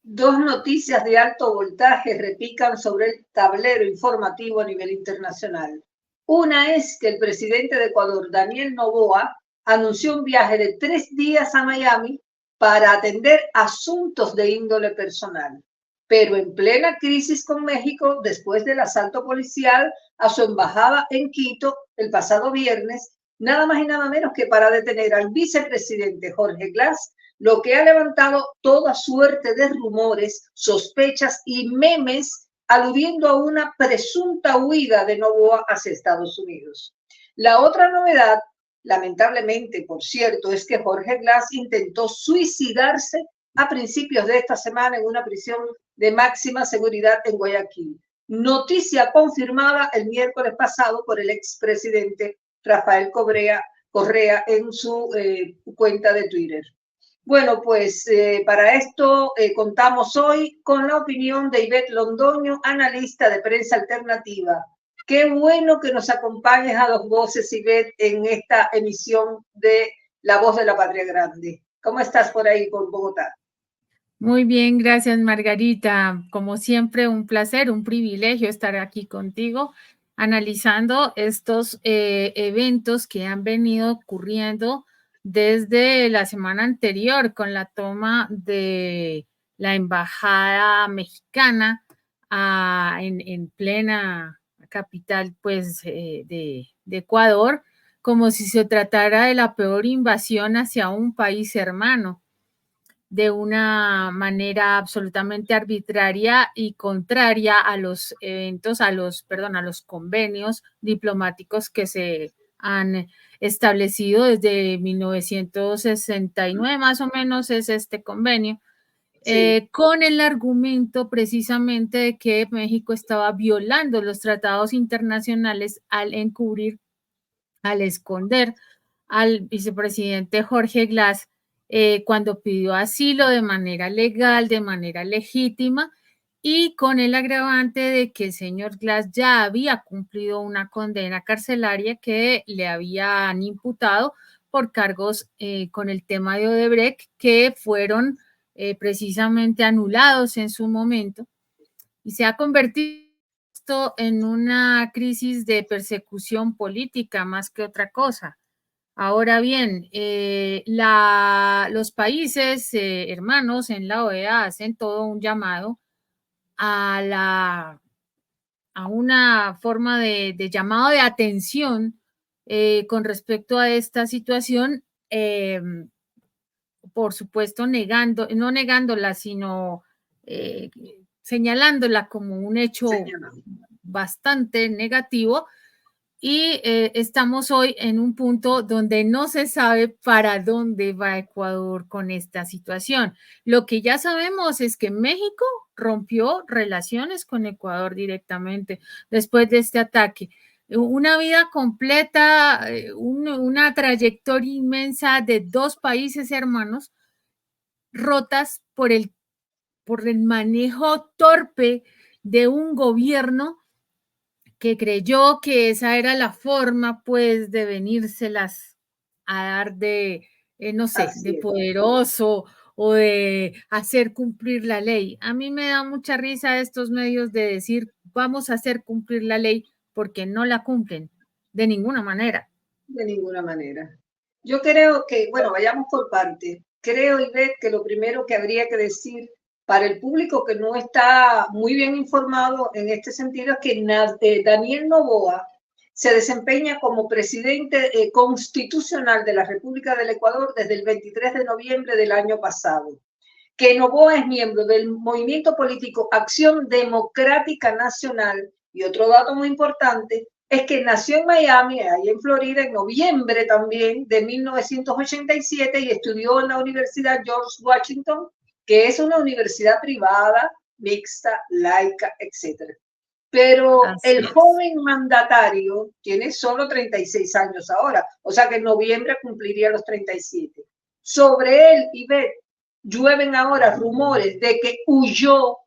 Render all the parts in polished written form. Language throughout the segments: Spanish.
Dos noticias de alto voltaje repican sobre el tablero informativo a nivel internacional. Una es que el presidente de Ecuador, Daniel Noboa, anunció un viaje de 3 días a Miami para atender asuntos de índole personal. Pero en plena crisis con México, después del asalto policial a su embajada en Quito el pasado viernes, nada más y nada menos que para detener al vicepresidente Jorge Glass, lo que ha levantado toda suerte de rumores, sospechas y memes aludiendo a una presunta huida de Noboa hacia Estados Unidos. La otra novedad, lamentablemente, por cierto, es que Jorge Glass intentó suicidarse a principios de esta semana en una prisión de máxima seguridad en Guayaquil. Noticia confirmada el miércoles pasado por el expresidente Rafael Correa en su cuenta de Twitter. Bueno, pues para esto contamos hoy con la opinión de Ivette Londoño, analista de prensa alternativa. Qué bueno que nos acompañes a dos voces, Ivette, en esta emisión de La Voz de la Patria Grande. ¿Cómo estás por ahí, por Bogotá? Muy bien, gracias Margarita. Como siempre, un placer, un privilegio estar aquí contigo analizando estos eventos que han venido ocurriendo desde la semana anterior con la toma de la embajada mexicana en plena capital pues, de Ecuador, como si se tratara de la peor invasión hacia un país hermano, de una manera absolutamente arbitraria y contraria a los eventos, a los convenios diplomáticos que se han establecido desde 1969, más o menos es este convenio, sí. Con el argumento precisamente de que México estaba violando los tratados internacionales al encubrir, al esconder al vicepresidente Jorge Glass cuando pidió asilo de manera legal, de manera legítima, y con el agravante de que el señor Glass ya había cumplido una condena carcelaria que le habían imputado por cargos con el tema de Odebrecht, que fueron precisamente anulados en su momento, y se ha convertido esto en una crisis de persecución política más que otra cosa. Ahora bien, los países hermanos en la OEA hacen todo un llamado a una forma de llamado de atención con respecto a esta situación, por supuesto no negándola, sino señalándola como un hecho bastante negativo. Y estamos hoy en un punto donde no se sabe para dónde va Ecuador con esta situación. Lo que ya sabemos es que México rompió relaciones con Ecuador directamente después de este ataque. Una vida completa, una trayectoria inmensa de dos países hermanos rotas por el manejo torpe de un gobierno que creyó que esa era la forma, pues, de venírselas a dar de, no sé, de poderoso o de hacer cumplir la ley. A mí me da mucha risa estos medios de decir, vamos a hacer cumplir la ley porque no la cumplen de ninguna manera. De ninguna manera. Yo creo que, bueno, vayamos por parte. Creo, Ivette, que lo primero que habría que decir para el público que no está muy bien informado en este sentido es que Daniel Noboa se desempeña como presidente constitucional de la República del Ecuador desde el 23 de noviembre del año pasado. Que Noboa es miembro del movimiento político Acción Democrática Nacional, y otro dato muy importante es que nació en Miami, ahí en Florida, en noviembre también de 1987 y estudió en la Universidad George Washington, que es una universidad privada, mixta, laica, etc. Pero el joven mandatario tiene solo 36 años ahora, o sea que en noviembre cumpliría los 37. Sobre él, Ivette, llueven ahora rumores de que huyó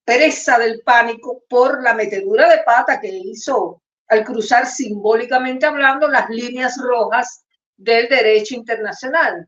presa del pánico por la metedura de pata que hizo al cruzar, simbólicamente hablando, las líneas rojas del derecho internacional.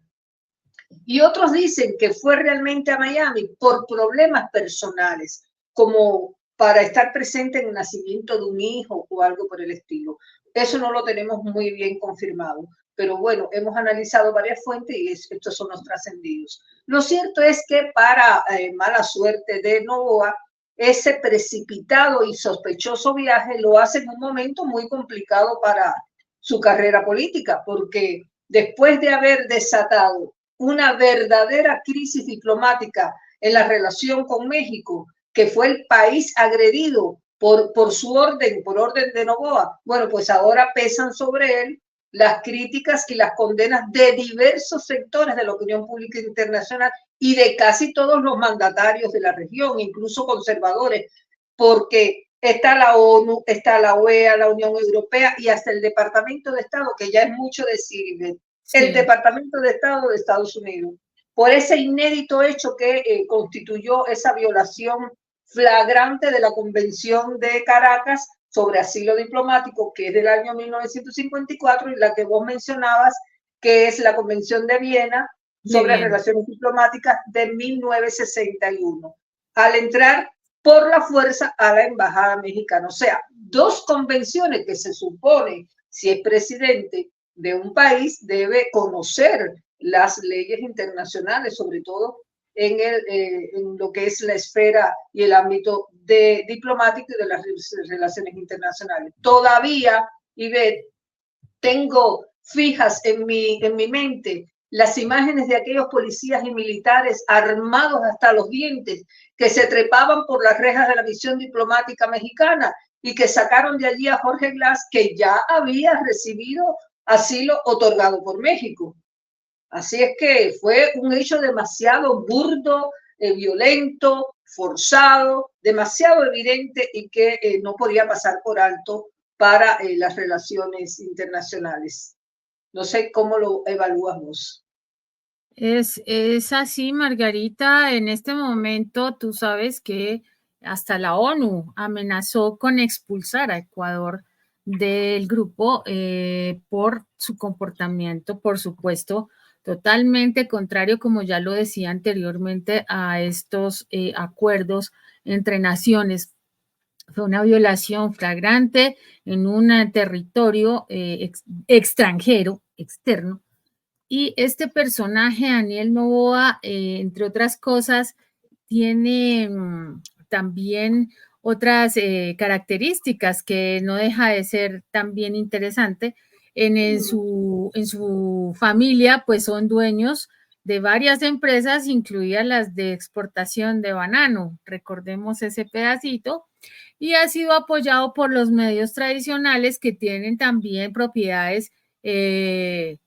Y otros dicen que fue realmente a Miami por problemas personales, como para estar presente en el nacimiento de un hijo o algo por el estilo. Eso no lo tenemos muy bien confirmado, pero bueno, hemos analizado varias fuentes y estos son los trascendidos. Lo cierto es que para mala suerte de Noboa, ese precipitado y sospechoso viaje lo hace en un momento muy complicado para su carrera política, porque después de haber desatado una verdadera crisis diplomática en la relación con México, que fue el país agredido por su orden, por orden de Noboa, bueno, pues ahora pesan sobre él las críticas y las condenas de diversos sectores de la opinión pública internacional y de casi todos los mandatarios de la región, incluso conservadores, porque está la ONU, está la OEA, la Unión Europea y hasta el Departamento de Estado, que ya es mucho decir, el Departamento de Estado de Estados Unidos, por ese inédito hecho que constituyó esa violación flagrante de la Convención de Caracas sobre asilo diplomático, que es del año 1954, y la que vos mencionabas, que es la Convención de Viena sobre relaciones diplomáticas de 1961, al entrar por la fuerza a la embajada mexicana. O sea, dos convenciones que se supone, si es presidente de un país, debe conocer las leyes internacionales, sobre todo en lo que es la esfera y el ámbito diplomático y de las relaciones internacionales. Todavía, Ivette, tengo fijas en mi mente las imágenes de aquellos policías y militares armados hasta los dientes que se trepaban por las rejas de la misión diplomática mexicana y que sacaron de allí a Jorge Glass, que ya había recibido asilo otorgado por México. Así es que fue un hecho demasiado burdo, violento, forzado, demasiado evidente y que no podía pasar por alto para las relaciones internacionales. No sé cómo lo evalúas vos. Es así, Margarita. En este momento tú sabes que hasta la ONU amenazó con expulsar a Ecuador del grupo por su comportamiento, por supuesto, totalmente contrario, como ya lo decía anteriormente, a estos acuerdos entre naciones. Fue una violación flagrante en un territorio extranjero, externo. Y este personaje, Daniel Noboa, entre otras cosas, tiene también otras características que no deja de ser también interesante. En su familia, pues son dueños de varias empresas, incluidas las de exportación de banano. Recordemos ese pedacito. Y ha sido apoyado por los medios tradicionales que tienen también propiedades en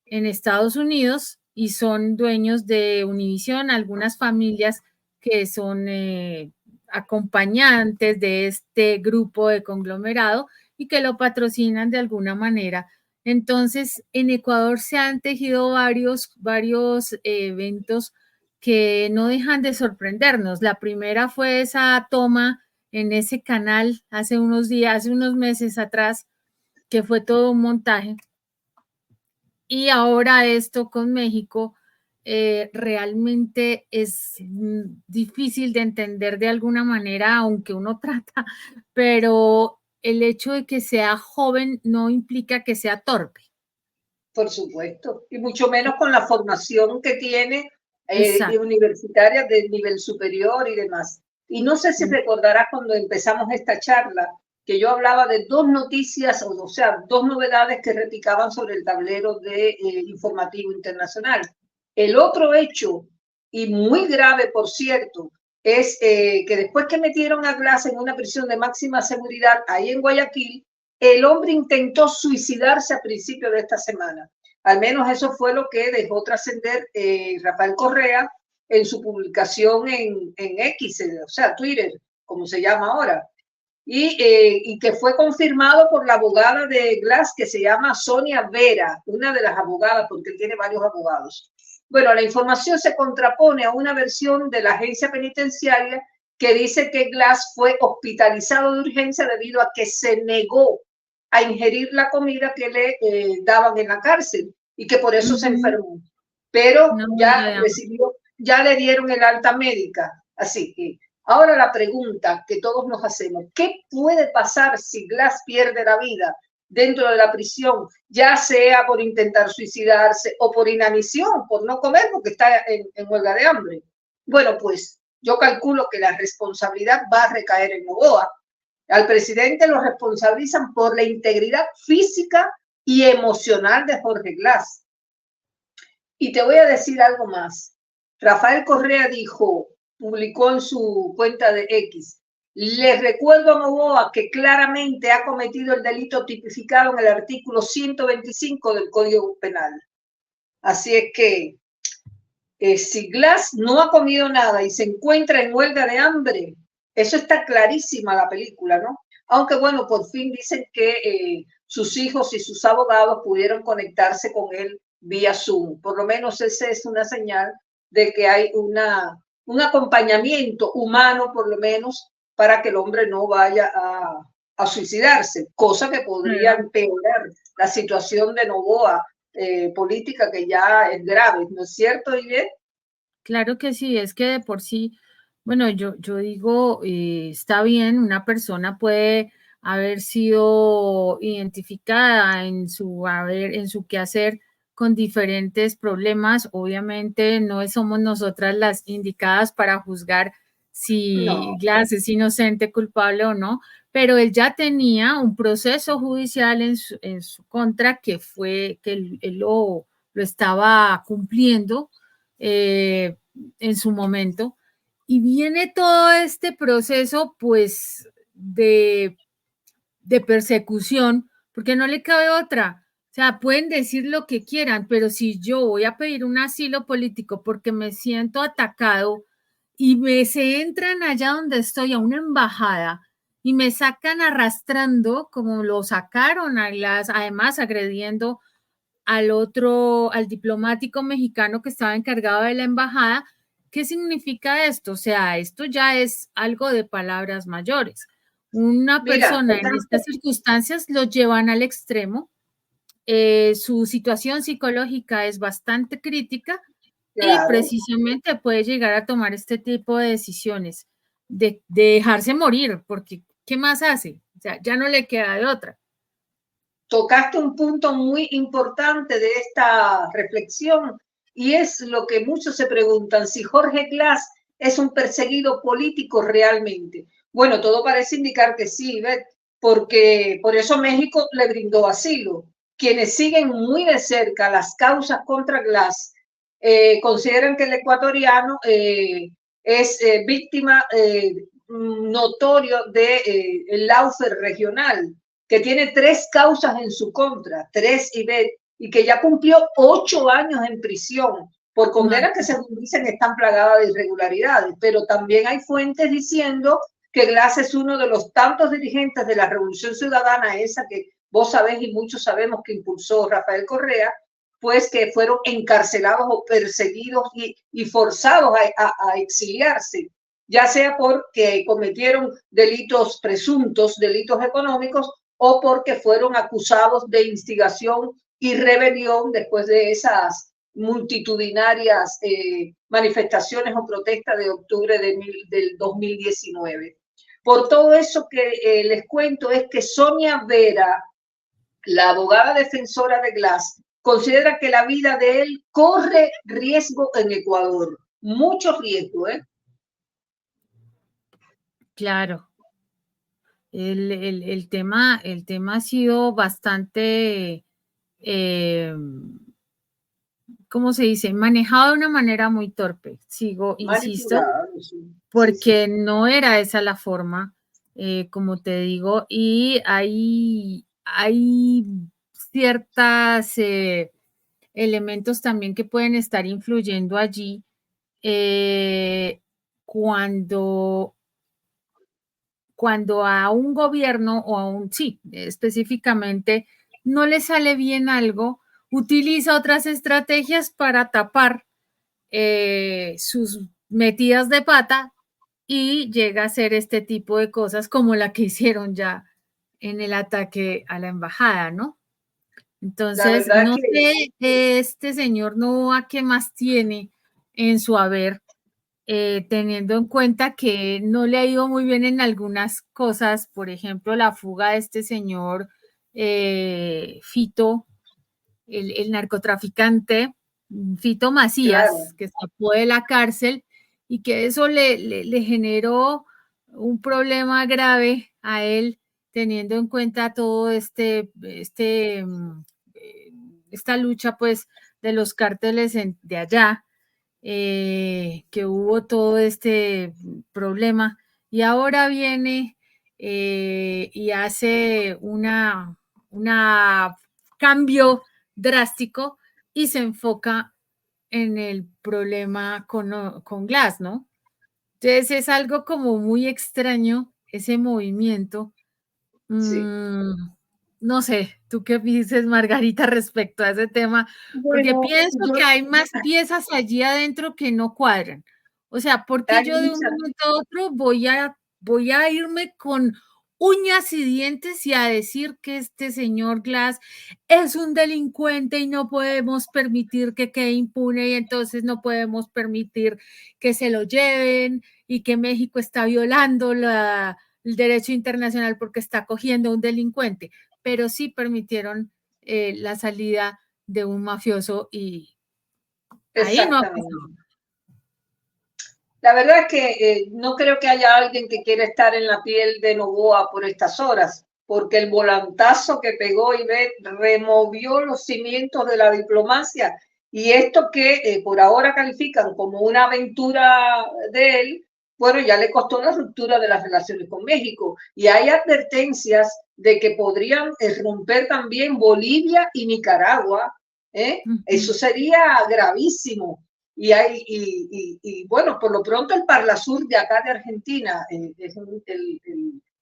Estados Unidos y son dueños de Univision, algunas familias que son acompañantes de este grupo de conglomerado y que lo patrocinan de alguna manera. Entonces, en Ecuador se han tejido varios eventos que no dejan de sorprendernos. La primera fue esa toma en ese canal hace unos meses atrás, que fue todo un montaje. Y ahora esto con México realmente es difícil de entender de alguna manera, aunque uno trata, pero el hecho de que sea joven no implica que sea torpe. Por supuesto, y mucho menos con la formación que tiene universitaria de nivel superior y demás. Y no sé si recordarás cuando empezamos esta charla que yo hablaba de dos noticias, o sea, dos novedades que repicaban sobre el tablero de informativo internacional. El otro hecho, y muy grave por cierto, es que después que metieron a Glass en una prisión de máxima seguridad ahí en Guayaquil, el hombre intentó suicidarse a principios de esta semana. Al menos eso fue lo que dejó trascender Rafael Correa en su publicación en X, o sea, Twitter, como se llama ahora. Y que fue confirmado por la abogada de Glass, que se llama Sonia Vera, una de las abogadas, porque él tiene varios abogados. Bueno, la información se contrapone a una versión de la agencia penitenciaria que dice que Glass fue hospitalizado de urgencia debido a que se negó a ingerir la comida que le daban en la cárcel y que por eso se enfermó. pero Una huelga ya de hambre. recibió, ya le dieron el alta médica. Así que ahora la pregunta que todos nos hacemos, ¿qué puede pasar si Glass pierde la vida dentro de la prisión, ya sea por intentar suicidarse o por inanición, por no comer porque está en huelga de hambre? Bueno, pues yo calculo que la responsabilidad va a recaer en Noboa. Al presidente lo responsabilizan por la integridad física y emocional de Jorge Glass. Y te voy a decir algo más. Rafael Correa dijo, publicó en su cuenta de X, les recuerdo a Noboa que claramente ha cometido el delito tipificado en el artículo 125 del Código Penal. Así es que si Glass no ha comido nada y se encuentra en huelga de hambre, eso está clarísima la película, ¿no? Aunque bueno, por fin dicen que sus hijos y sus abogados pudieron conectarse con él vía Zoom. Por lo menos esa es una señal de que hay un acompañamiento humano, por lo menos, para que el hombre no vaya a suicidarse, cosa que podría Claro. empeorar la situación de Noboa política que ya es grave, ¿no es cierto, Ivette? Claro que sí, es que de por sí, bueno, yo digo, está bien, una persona puede haber sido identificada en su haber, en su quehacer con diferentes problemas. Obviamente no somos nosotras las indicadas para juzgar si No, Glass es inocente, culpable o no, pero él ya tenía un proceso judicial en su contra que fue que él lo estaba cumpliendo en su momento. Y viene todo este proceso, pues, de persecución, porque no le cabe otra. O sea, pueden decir lo que quieran, pero si yo voy a pedir un asilo político porque me siento atacado y se entran allá donde estoy, a una embajada, y me sacan arrastrando, como lo sacaron a además agrediendo al diplomático mexicano que estaba encargado de la embajada. ¿Qué significa esto? O sea, esto ya es algo de palabras mayores. Una mira, persona en estas circunstancias lo llevan al extremo, su situación psicológica es bastante crítica y claro, precisamente puede llegar a tomar este tipo de decisiones, de dejarse morir, porque ¿qué más hace? O sea, ya no le queda de otra. tocaste un punto muy importante de esta reflexión y es lo que muchos se preguntan, si Jorge Glass es un perseguido político realmente. Bueno, todo parece indicar que sí, ¿ves? Porque por eso México le brindó asilo. Quienes siguen muy de cerca las causas contra Glass consideran que el ecuatoriano es víctima notorio del Laufer regional, que tiene 3 causas en su contra, 3 y que ya cumplió 8 años en prisión por condenas que según dicen están plagadas de irregularidades, pero también hay fuentes diciendo que Glass es uno de los tantos dirigentes de la Revolución Ciudadana, esa que vos sabés y muchos sabemos que impulsó Rafael Correa, pues que fueron encarcelados o perseguidos y forzados a exiliarse, ya sea porque cometieron delitos presuntos, delitos económicos, o porque fueron acusados de instigación y rebelión después de esas multitudinarias manifestaciones o protestas de octubre del 2019. Por todo eso que les cuento es que Sonia Vera, la abogada defensora de Glass, considera que la vida de él corre riesgo en Ecuador, mucho riesgo, ¿eh? Claro. El tema ha sido bastante, eh, ¿cómo se dice? Manejado de una manera muy torpe. Insisto, Manipulado, sí, sí, sí. porque no era esa la forma, como te digo, y hay ciertos elementos también que pueden estar influyendo allí cuando a un gobierno o a un, sí, específicamente, no le sale bien algo, utiliza otras estrategias para tapar sus metidas de pata y llega a hacer este tipo de cosas como la que hicieron ya en el ataque a la embajada, ¿no? La Entonces, verdad no que, sé este señor Novoa qué más tiene en su haber, teniendo en cuenta que no le ha ido muy bien en algunas cosas, por ejemplo, la fuga de este señor Fito, el narcotraficante Fito claro, Macías, que escapó de la cárcel y que eso le generó un problema grave a él, teniendo en cuenta todo esta lucha pues de los cárteles de allá, que hubo todo este problema y ahora viene y hace una cambio drástico y se enfoca en el problema con Glass, ¿no? Entonces es algo como muy extraño ese movimiento. sí. Mm, no sé, ¿tú qué dices, Margarita, respecto a ese tema? Porque Bueno, pienso yo, que hay más piezas allí adentro que no cuadran. O sea, ¿por qué hay yo de un muchas, momento a otro voy a irme con uñas y dientes y a decir que este señor Glass es un delincuente y no podemos permitir que quede impune y entonces no podemos permitir que se lo lleven y que México está violando el derecho internacional porque está cogiendo a un delincuente, pero sí permitieron la salida de un mafioso y ahí no ha pasado. exactamente. La verdad es que no creo que haya alguien que quiera estar en la piel de Noboa por estas horas, porque el volantazo que pegó Ivette removió los cimientos de la diplomacia y esto que por ahora califican como una aventura de él, bueno, ya le costó la ruptura de las relaciones con México y hay advertencias de que podrían romper también Bolivia y Nicaragua, ¿eh? Eso Ujú. sería gravísimo y bueno, por lo pronto el Parlasur de acá de Argentina, es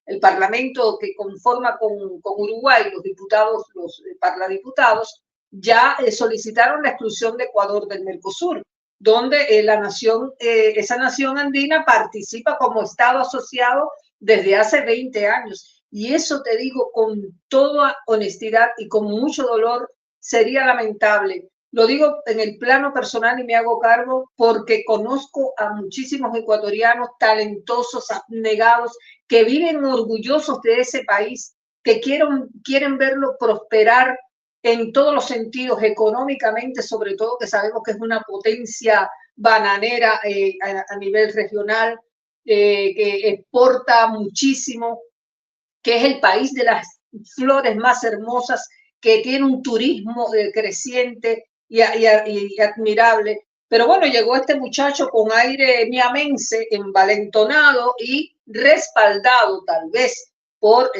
el parlamento que conforma con Uruguay, los diputados, los parladiputados, ya solicitaron la exclusión de Ecuador del Mercosur, donde esa nación andina participa como Estado asociado desde hace 20 años. Y eso te digo con toda honestidad y con mucho dolor, sería lamentable. Lo digo en el plano personal y me hago cargo porque conozco a muchísimos ecuatorianos talentosos, abnegados, que viven orgullosos de ese país, que quieren verlo prosperar en todos los sentidos, económicamente, sobre todo, que sabemos que es una potencia bananera a nivel regional, que exporta muchísimo, que es el país de las flores más hermosas, que tiene un turismo creciente y admirable. Pero bueno, llegó este muchacho con aire miamense, envalentonado y respaldado tal vez por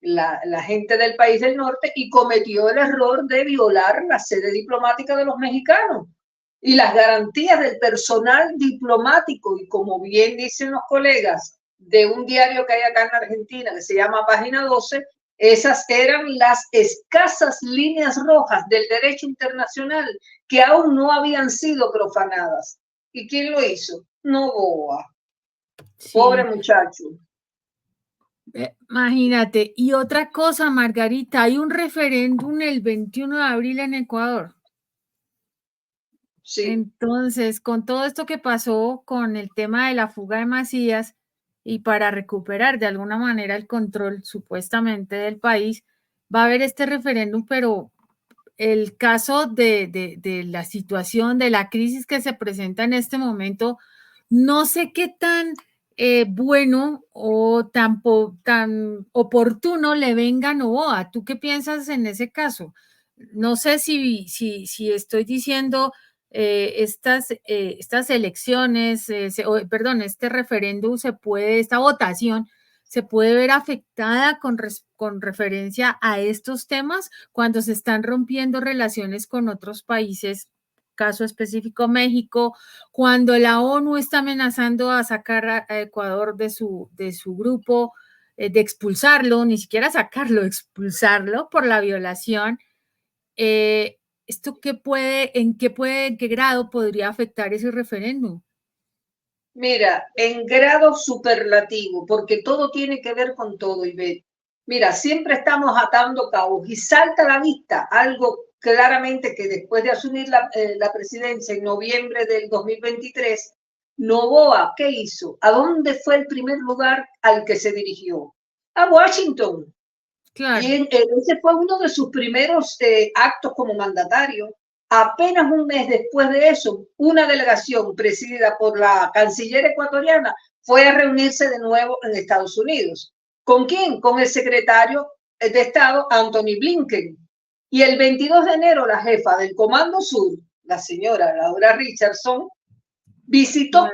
la gente del país del norte y cometió el error de violar la sede diplomática de los mexicanos y las garantías del personal diplomático. Y como bien dicen los colegas de un diario que hay acá en Argentina que se llama Página 12, esas eran las escasas líneas rojas del derecho internacional que aún no habían sido profanadas. ¿Y quién lo hizo? Noboa. Pobre Sí, muchacho. imagínate. Y otra cosa, Margarita, hay un referéndum el 21 de abril en Ecuador. Sí, Entonces, con todo esto que pasó con el tema de la fuga de Macías y para recuperar de alguna manera el control supuestamente del país, va a haber este referéndum, pero el caso de la situación, de la crisis que se presenta en este momento, no sé qué tan bueno o tan oportuno le venga a Novoa. ¿Tú qué piensas en ese caso? No sé si estoy diciendo estas elecciones, perdón, este referéndum esta votación se puede ver afectada con referencia a estos temas cuando se están rompiendo relaciones con otros países, caso específico México, cuando la ONU está amenazando a sacar a Ecuador de su grupo, de expulsarlo, ni siquiera sacarlo, expulsarlo por la violación. ¿Esto en qué grado podría afectar ese referéndum? mira, en grado superlativo, porque todo tiene que ver con todo, Ivette. Mira, siempre estamos atando cabos y salta a la vista algo claramente que después de asumir la presidencia en noviembre del 2023, Noboa, ¿qué hizo? ¿A dónde fue el primer lugar al que se dirigió? A Washington. Claro. Y ese fue uno de sus primeros actos como mandatario. Apenas un mes después de eso, una delegación presidida por la canciller ecuatoriana fue a reunirse de nuevo en Estados Unidos. ¿Con quién? Con el secretario de Estado, Anthony Blinken. Y el 22 de enero, la jefa del Comando Sur, la señora Laura Richardson, visitó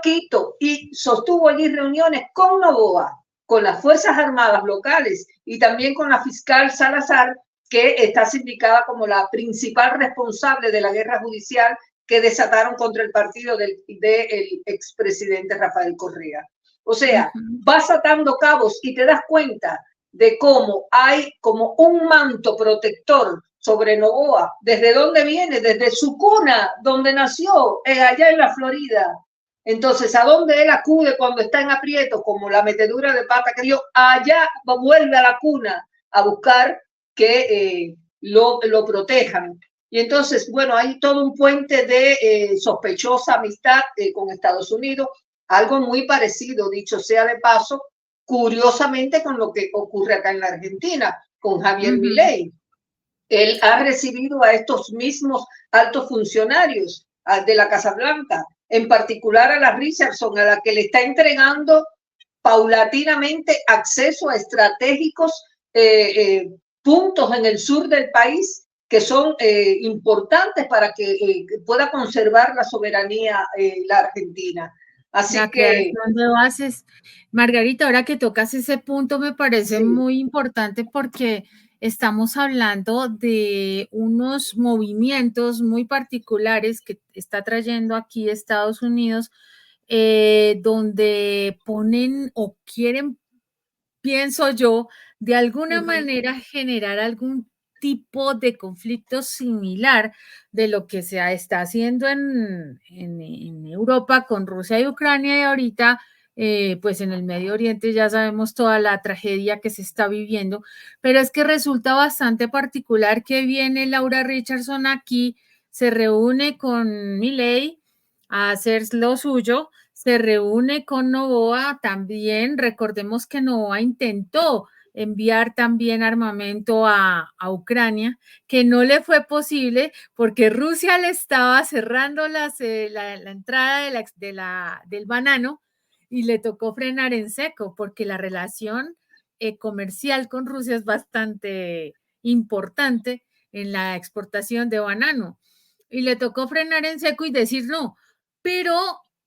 Quito y sostuvo allí reuniones con Noboa, con las Fuerzas Armadas locales y también con la fiscal Salazar, que está sindicada como la principal responsable de la guerra judicial que desataron contra el partido del expresidente Rafael Correa. O sea, vas atando cabos y te das cuenta de cómo hay como un manto protector sobre Noboa. ¿Desde dónde viene? Desde su cuna, donde nació, allá en la Florida. Entonces, ¿a dónde él acude cuando está en aprieto? Como la metedura de pata que dio, allá vuelve a la cuna a buscar que lo protejan. Y entonces, bueno, hay todo un puente de sospechosa amistad con Estados Unidos, algo muy parecido, dicho sea de paso, curiosamente con lo que ocurre acá en la Argentina, con Javier Milei. Él ha recibido a estos mismos altos funcionarios de la Casa Blanca, en particular a la Richardson, a la que le está entregando paulatinamente acceso a estratégicos puntos en el sur del país que son importantes para que pueda conservar la soberanía la Argentina. Así la que creación de bases. Margarita, ahora que tocas ese punto me parece muy importante porque estamos hablando de unos movimientos muy particulares que está trayendo aquí Estados Unidos, donde ponen o quieren, pienso yo, de alguna manera generar algún tipo de conflicto similar de lo que se está haciendo en Europa con Rusia y Ucrania, y ahorita pues en el Medio Oriente ya sabemos toda la tragedia que se está viviendo, pero es que resulta bastante particular que viene Laura Richardson aquí, se reúne con Milei a hacer lo suyo, se reúne con Noboa también. Recordemos que Noboa intentó enviar también armamento a Ucrania, que no le fue posible porque Rusia le estaba cerrando la entrada del banano y le tocó frenar en seco porque la relación comercial con Rusia es bastante importante en la exportación de banano. Y le tocó frenar en seco y decir no, pero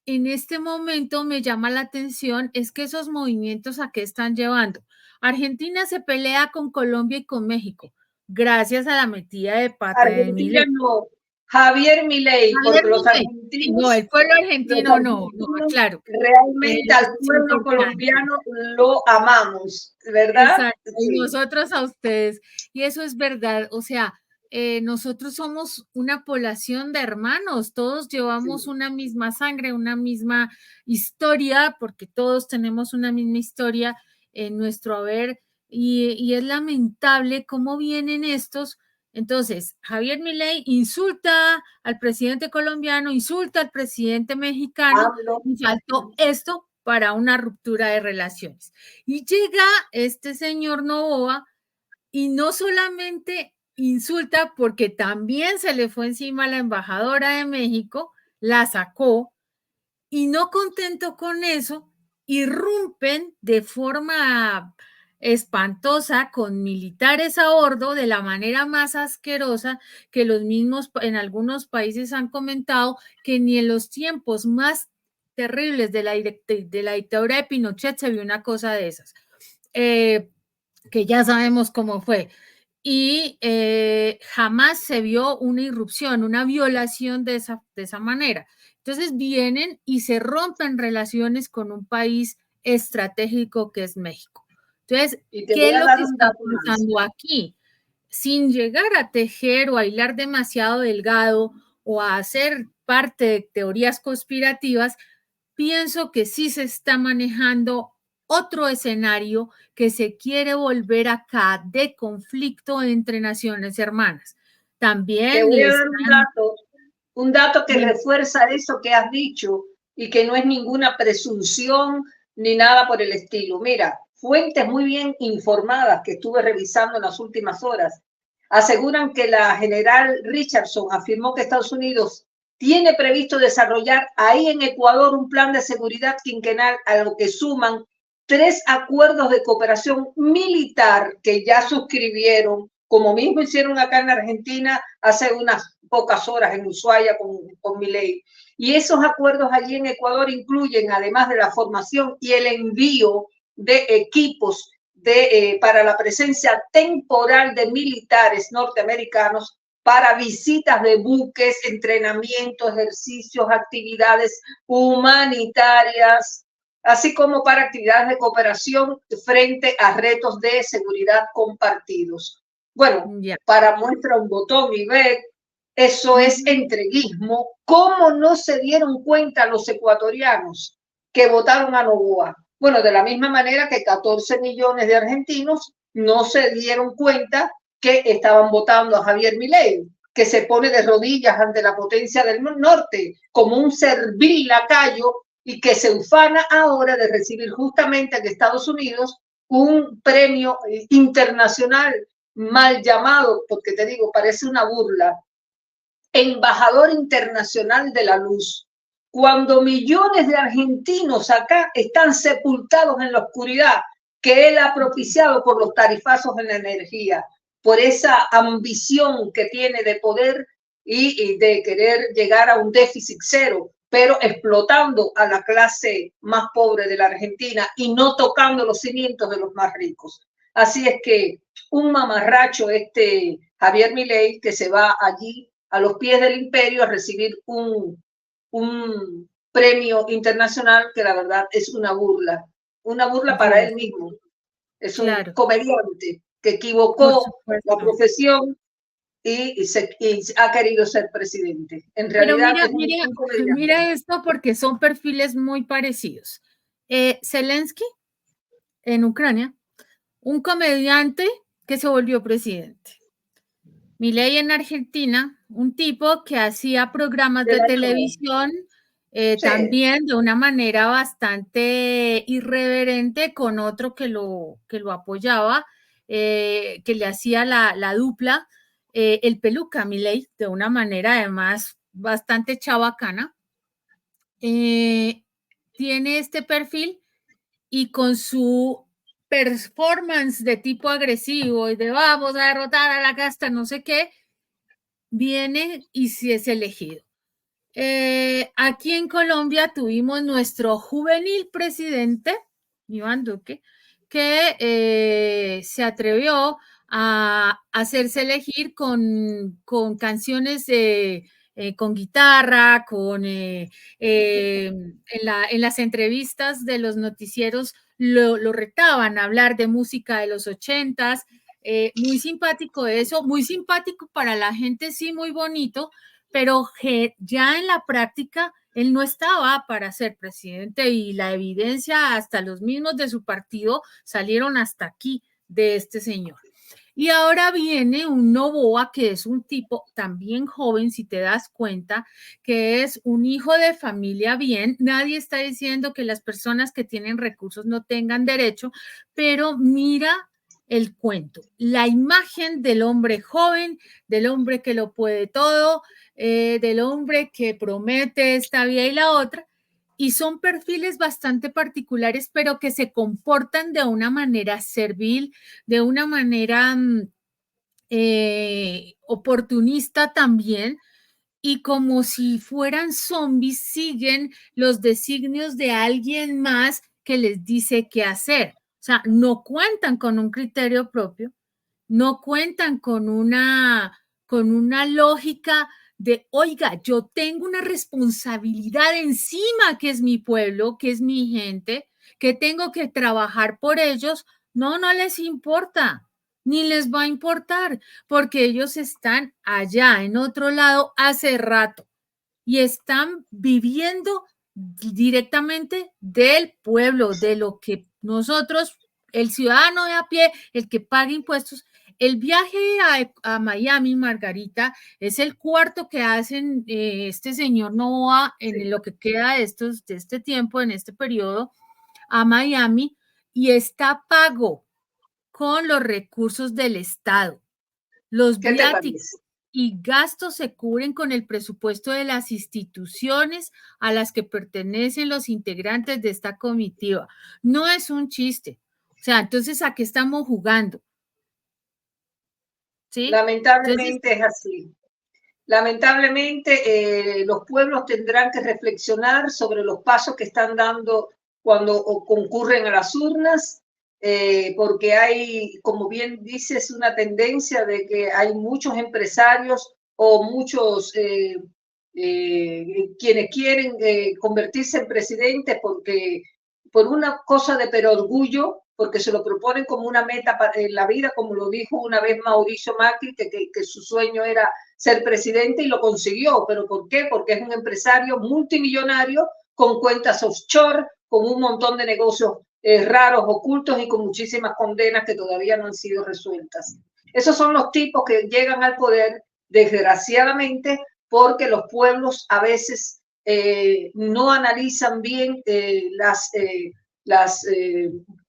en este momento me llama la atención es que esos movimientos a qué están llevando. Argentina se pelea con Colombia y con México, gracias a la metida de pata de Milei. No, Javier Milei, porque los argentinos, no, el pueblo argentino no, claro. Realmente al pueblo colombiano lo amamos, ¿verdad? Exacto, y nosotros a ustedes. Y eso es verdad, o sea, nosotros somos una población de hermanos, todos llevamos una misma sangre, una misma historia, porque todos tenemos una misma historia en nuestro haber, y es lamentable cómo vienen estos. Entonces, Javier Milei insulta al presidente colombiano, insulta al presidente mexicano, y faltó esto para una ruptura de relaciones. Y llega este señor Noboa y no solamente insulta, porque también se le fue encima a la embajadora de México, la sacó, y no contento con eso, irrumpen de forma espantosa con militares a bordo de la manera más asquerosa que los mismos en algunos países han comentado que ni en los tiempos más terribles de la dictadura de Pinochet se vio una cosa de esas, que ya sabemos cómo fue. Y jamás se vio una irrupción, una violación de esa manera. Entonces vienen y se rompen relaciones con un país estratégico que es México. Entonces, ¿qué es lo que está pasando aquí? Sin llegar a tejer o a hilar demasiado delgado o a hacer parte de teorías conspirativas, pienso que sí se está manejando otro escenario que se quiere volver acá de conflicto entre naciones hermanas. Te También voy a dar están... un dato que Bien, refuerza eso que has dicho y que no es ninguna presunción ni nada por el estilo. Mira, fuentes muy bien informadas que estuve revisando en las últimas horas aseguran que la general Richardson afirmó que Estados Unidos tiene previsto desarrollar ahí en Ecuador un plan de seguridad quinquenal a lo que suman 3 acuerdos de cooperación militar que ya suscribieron, como mismo hicieron acá en Argentina hace unas pocas horas en Ushuaia con Milei. Y esos acuerdos allí en Ecuador incluyen, además de la formación y el envío de equipos para la presencia temporal de militares norteamericanos para visitas de buques, entrenamiento, ejercicios, actividades humanitarias, así como para actividades de cooperación frente a retos de seguridad compartidos. Bueno, ya. para muestra un botón y ver, eso es entreguismo. ¿Cómo no se dieron cuenta los ecuatorianos que votaron a Noboa? Bueno, de la misma manera que 14 millones de argentinos no se dieron cuenta que estaban votando a Javier Milei, que se pone de rodillas ante la potencia del norte como un servil lacayo y que se ufana ahora de recibir justamente en Estados Unidos un premio internacional mal llamado, porque te digo, parece una burla, embajador internacional de la luz, cuando millones de argentinos acá están sepultados en la oscuridad que él ha propiciado por los tarifazos en la energía, por esa ambición que tiene de poder y de querer llegar a un déficit cero, pero explotando a la clase más pobre de la Argentina y no tocando los cimientos de los más ricos. Así es que un mamarracho Javier Milei que se va allí a los pies del imperio a recibir un premio internacional que la verdad es una burla para Dios, él mismo. Es un claro, comediante que por equivocó la supuesto. profesión y ha querido ser presidente. En Pero realidad mira, es mira, un comediante. mira esto porque son perfiles muy parecidos. Zelensky en Ucrania, un comediante que se volvió presidente. Milei en Argentina, un tipo que hacía programas De de la televisión sí, también de una manera bastante irreverente con otro que lo apoyaba, que le hacía la dupla, el peluca Milei, de una manera además bastante chabacana. Tiene este perfil y con su performance de tipo agresivo y de vamos a derrotar a la casta, no sé qué, viene y si es elegido. Aquí en Colombia tuvimos nuestro juvenil presidente, Iván Duque, que se atrevió a hacerse elegir con canciones con guitarra, en las entrevistas de los noticieros lo retaban a hablar de música de los 80s, muy simpático eso, muy simpático para la gente, sí, muy bonito, pero ya en la práctica él no estaba para ser presidente y la evidencia, hasta los mismos de su partido salieron hasta aquí de este señor. Y ahora viene un Noboa, que es un tipo también joven, si te das cuenta, que es un hijo de familia bien. Nadie está diciendo que las personas que tienen recursos no tengan derecho, pero mira el cuento, la imagen del hombre joven, del hombre que lo puede todo, del hombre que promete esta vía y la otra, y son perfiles bastante particulares, pero que se comportan de una manera servil, de una manera oportunista también, y como si fueran zombies, siguen los designios de alguien más que les dice qué hacer. O sea, no cuentan con un criterio propio, no cuentan con una lógica de, oiga, yo tengo una responsabilidad encima que es mi pueblo, que es mi gente, que tengo que trabajar por ellos. No, no les importa, ni les va a importar, porque ellos están allá, en otro lado, hace rato y están viviendo directamente del pueblo, de lo que Nosotros, el ciudadano de a pie, el que paga impuestos, el viaje a Miami, Margarita, es el cuarto que hacen este señor Novoa en lo que queda de este tiempo, en este periodo, a Miami, y está pago con los recursos del Estado. Los ¿Qué te viáticos parece? y gastos se cubren con el presupuesto de las instituciones a las que pertenecen los integrantes de esta comitiva. No es un chiste. O sea, entonces, ¿a qué estamos jugando? ¿Sí? Entonces, Lamentablemente es así. Lamentablemente, los pueblos tendrán que reflexionar sobre los pasos que están dando cuando concurren a las urnas, porque hay, como bien dices, una tendencia de que hay muchos empresarios o muchos quienes quieren convertirse en presidentes porque por una cosa de perorgullo, porque se lo proponen como una meta en la vida, como lo dijo una vez Mauricio Macri, que su sueño era ser presidente y lo consiguió. ¿Pero por qué? Porque es un empresario multimillonario con cuentas offshore, con un montón de negocios raros, ocultos y con muchísimas condenas que todavía no han sido resueltas. Esos son los tipos que llegan al poder, desgraciadamente, porque los pueblos a veces no analizan bien las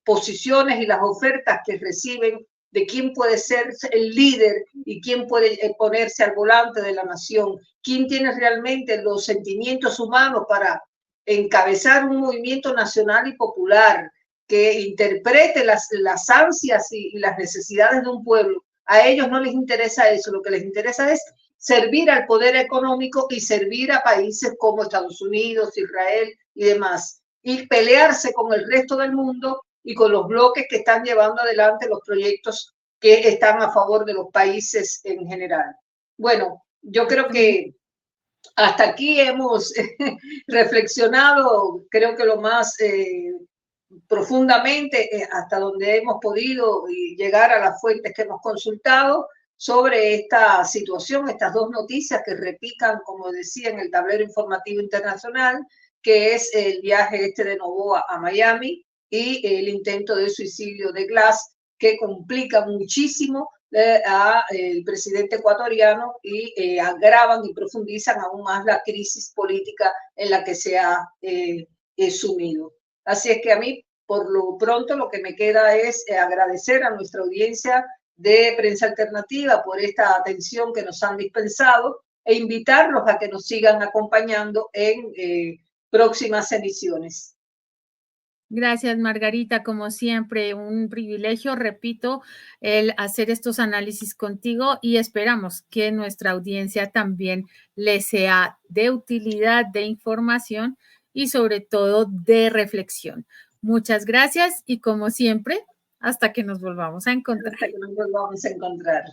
posiciones y las ofertas que reciben de quién puede ser el líder y quién puede ponerse al volante de la nación, quién tiene realmente los sentimientos humanos para encabezar un movimiento nacional y popular que interprete las ansias y las necesidades de un pueblo. A ellos no les interesa eso, lo que les interesa es servir al poder económico y servir a países como Estados Unidos, Israel y demás, y pelearse con el resto del mundo y con los bloques que están llevando adelante los proyectos que están a favor de los países en general. Bueno, yo creo que hasta aquí hemos reflexionado, creo que lo más profundamente, hasta donde hemos podido llegar a las fuentes que hemos consultado sobre esta situación, estas dos noticias que repican, como decía, en el tablero informativo internacional, que es el viaje de Novoa a Miami y el intento de suicidio de Glass, que complica muchísimo al presidente ecuatoriano y agravan y profundizan aún más la crisis política en la que se ha sumido. Así es que a mí, por lo pronto, lo que me queda es agradecer a nuestra audiencia de Prensa Alternativa por esta atención que nos han dispensado e invitarlos a que nos sigan acompañando en próximas emisiones. Gracias, Margarita. Como siempre, un privilegio, repito, el hacer estos análisis contigo y esperamos que nuestra audiencia también le sea de utilidad, de información y sobre todo de reflexión. Muchas gracias y como siempre, hasta que nos volvamos a encontrar. Hasta que nos volvamos a encontrar.